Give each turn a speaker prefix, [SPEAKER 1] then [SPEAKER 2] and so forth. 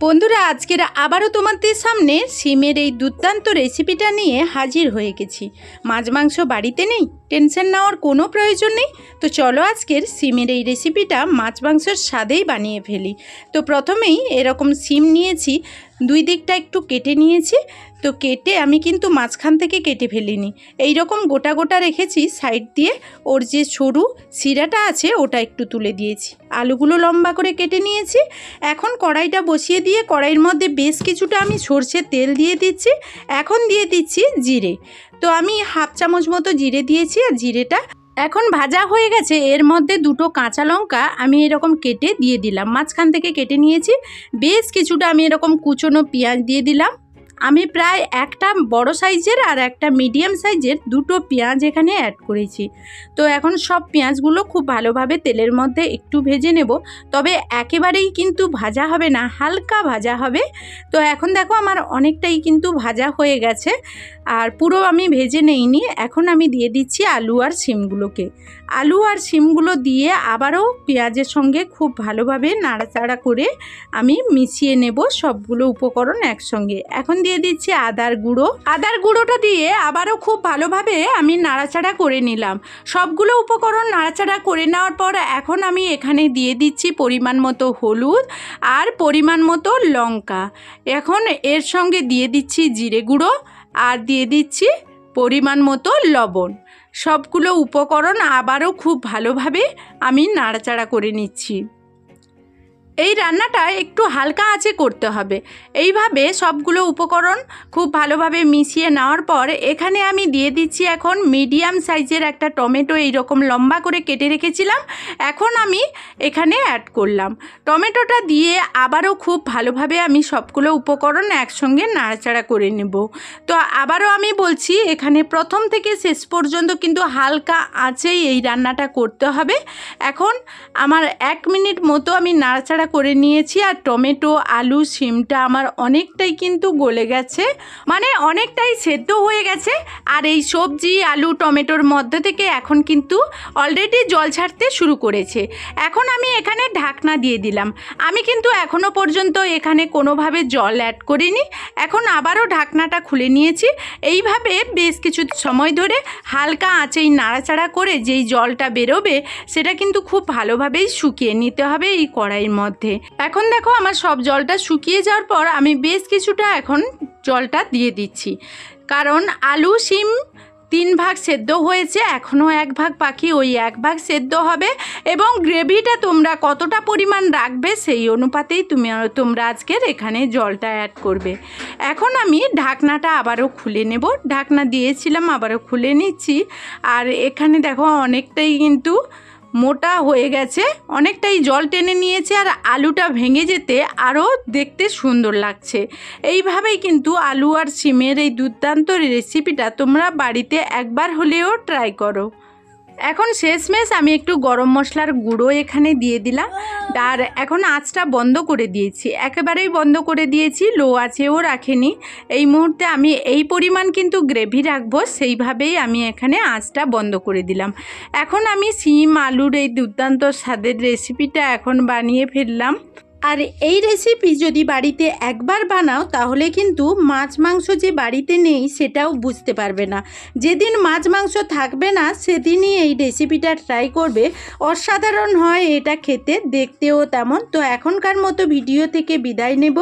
[SPEAKER 1] বন্ধুরা আজকের আবারও তোমাদের সামনে সিমের এই দুর্দান্ত রেসিপিটা নিয়ে হাজির হয়ে গেছি। মাছ মাংস বাড়িতে নেই, টেনশন নেওয়ার কোনো প্রয়োজন নেই। তো চলো আজকের সিমের এই রেসিপিটা মাছ মাংসের স্বাদেই বানিয়ে ফেলি। তো প্রথমেই এরকম সিম নিয়েছি, দুই দিকটা একটু কেটে নিয়েছি। তো কেটে আমি কিন্তু মাঝখান থেকে কেটে ফেলিনি, এই রকম গোটা গোটা রেখেছি সাইড দিয়ে। ওর যে সরু শিরাটা আছে ওটা একটু তুলে দিয়েছি। আলুগুলো লম্বা করে কেটে নিয়েছি। এখন কড়াইটা বসিয়ে দিয়ে কড়াইয়ের মধ্যে বেশ কিছুটা আমি সরষের তেল দিয়ে দিচ্ছি। এখন দিয়ে দিচ্ছি জিরে। তো আমি হাফ চামচ মতো জিরে দিয়েছি, আর জিরেটা এখন ভাজা হয়ে গেছে। এর মধ্যে দুটো কাঁচা লঙ্কা আমি এরকম কেটে দিয়ে দিলাম, মাঝখান থেকে কেটে নিয়েছি। বেশ কিছুটা আমি এরকম কুচনো পেঁয়াজ দিয়ে দিলাম। আমি প্রায় একটা বড় সাইজের আর একটা মিডিয়াম সাইজের দুটো পেঁয়াজ এখানে অ্যাড করেছি। তো এখন সব পেঁয়াজগুলো খুব ভালোভাবে তেলের মধ্যে একটু ভেজে নেব, তবে একেবারেই কিন্তু ভাজা হবে না, হালকা ভাজা হবে। তো এখন দেখো আমার অনেকটাই কিন্তু ভাজা হয়ে গেছে, আর পুরো আমি ভেজে নেইনি। এখন আমি দিয়ে দিচ্ছি আলু আর শিমগুলোকে। আলু আর শিমগুলো দিয়ে আবারও পেঁয়াজের সঙ্গে খুব ভালোভাবে নাড়াচাড়া করে আমি মিশিয়ে নেব সবগুলো উপকরণ একসঙ্গে। এখন দিয়ে দিচ্ছি আদার গুঁড়ো। আদার গুঁড়োটা দিয়ে আবারও খুব ভালোভাবে আমি নাড়াচাড়া করে নিলাম। সবগুলো উপকরণ নাড়াচাড়া করে নেওয়ার পর এখন আমি এখানে দিয়ে দিচ্ছি পরিমাণ মতো হলুদ আর পরিমাণ মতো লঙ্কা। এখন এর সঙ্গে দিয়ে দিচ্ছি জিরে গুঁড়ো আর দিয়ে দিচ্ছি পরিমাণ মতো লবণ। সবগুলো উপকরণ আবারও খুব ভালোভাবে আমি নাড়াচাড়া করে নিচ্ছি। এই রান্নাটা একটু হালকা আঁচে করতে হবে। এইভাবে সবগুলো উপকরণ খুব ভালোভাবে মিশিয়ে নেওয়ার পর এখানে আমি দিয়ে দিচ্ছি এখন মিডিয়াম সাইজের একটা টমেটো এইরকম লম্বা করে কেটে রেখেছিলাম। এখন আমি এখানে অ্যাড করলাম। টমেটোটা দিয়ে আবারও খুব ভালোভাবে আমি সবগুলো উপকরণ একসঙ্গে নাড়াচাড়া করে নেব। তো আবারও আমি বলছি, এখানে প্রথম থেকে শেষ পর্যন্ত কিন্তু হালকা আঁচেই এই রান্নাটা করতে হবে। এখন আমার 1 মিনিট মতো আমি নাড়াচাড়া করে নিয়েছি, আর টমেটো আলু শিমটা আমার অনেকটাই কিন্তু গলে গেছে, মানে অনেকটাই সেদ্ধ হয়ে গেছে। আর এই সবজি আলু টমেটোর মধ্যে থেকে এখন কিন্তু অলরেডি জল ছাড়তে শুরু করেছে। এখন আমি এখানে ঢাকনা দিয়ে দিলাম। আমি কিন্তু এখনো পর্যন্ত এখানে কোনোভাবে জল অ্যাড করিনি। এখন আবারও ঢাকনাটা খুলে নিয়েছি। এইভাবে বেশ কিছু সময় ধরে হালকা আঁচেই নাড়াচাড়া করে যেই জলটা বেরোবে সেটা কিন্তু খুব ভালোভাবেই শুকিয়ে নিতে হবে এই কড়াইয়ের মধ্যে। এখন দেখো আমার সব জলটা শুকিয়ে যাওয়ার পর আমি বেশ কিছুটা এখন জলটা দিয়ে দিচ্ছি, কারণ আলু শিম 3 ভাগ সেদ্ধ হয়েছে, এখনও 1 ভাগ বাকি। ওই 1 ভাগ সেদ্ধ হবে, এবং গ্রেভিটা তোমরা কতটা পরিমাণ রাখবে সেই অনুপাতেই তোমরা আজকের এখানে জলটা অ্যাড করবে। এখন আমি ঢাকনাটা আবারও খুলে নেব। ঢাকনা দিয়েছিলাম, আবারও খুলে নিচ্ছি। আর এখানে দেখো অনেকটাই কিন্তু মোটা হয়ে গেছে, অনেকটাই জল টেনে নিয়েছে, আর আলুটা ভেঙে যেতে আরও দেখতে সুন্দর লাগছে। এইভাবেই কিন্তু আলু আর শিমের এই দুর্দান্ত রেসিপিটা তোমরা বাড়িতে একবার হলেও ট্রাই করো। এখন শেষমেশ আমি একটু গরম মশলার গুঁড়ো এখানে দিয়ে দিলাম, আর এখন আঁচটা বন্ধ করে দিয়েছি, একেবারেই বন্ধ করে দিয়েছি, লো আঁচেও রাখিনি। এই মুহূর্তে আমি এই পরিমাণ কিন্তু গ্রেভি রাখবো, সেইভাবেই আমি এখানে আঁচটা বন্ধ করে দিলাম। এখন আমি শিম আলুর এই দুর্দান্ত স্বাদের রেসিপিটা এখন বানিয়ে ফেললাম। আর এই রেসিপি যদি বাড়িতে একবার বানাও তাহলে কিন্তু মাছ মাংস যে বাড়িতে নেই সেটাও বুঝতে পারবে না। যেদিন মাছ মাংস থাকবে না সেদিনই এই রেসিপিটা ট্রাই করবে, অসাধারণ হয় এটা খেতে, দেখতেও তেমন। তো এখনকার মতো ভিডিও থেকে বিদায় নেব।